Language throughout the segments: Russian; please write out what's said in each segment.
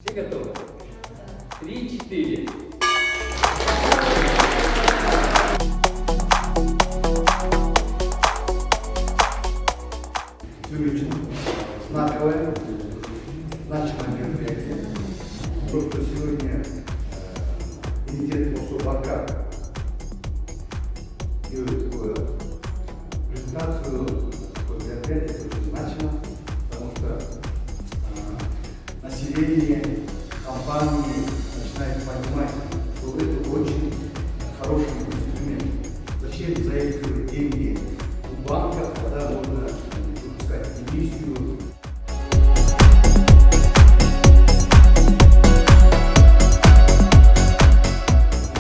Все готовы? 3, 4. Юрьевич, знаковое, значимое мероприятие. То, что сегодня комитет Мособака делает такую презентацию, такое мероприятие, это очень значимо, потому что население, компании начинает понимать, что это очень хороший инструмент. Зачем заигрывать деньги у банков, когда можно выпускать эмиссию?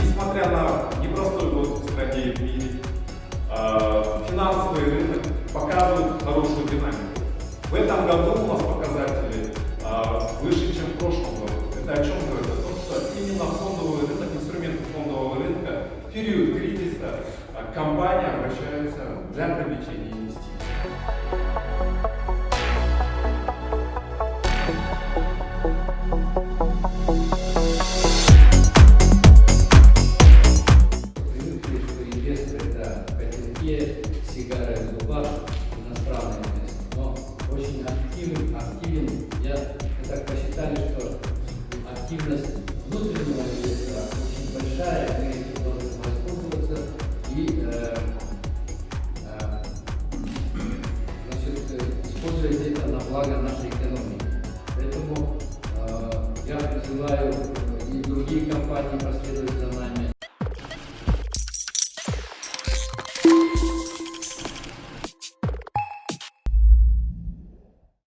Несмотря на непростой год в стране и в мире, финансовый рынок показывает хорошую динамику. В этом году у нас показатели выше, чем в прошлом году. Это о чем говорит? О том, что именно фондовый рынок, инструменты фондового рынка в период кризиса компании обращаются для привлечения инвестиций. Привыкли, что инвестор это в котелке, сигары в зубах, иностранный инвестор. Но очень активен, так посчитали, что активность внутреннего инвестора очень большая, мы этим должны воспользоваться и использовать это на благо нашей экономики. Поэтому я призываю и другие компании последовать за нами.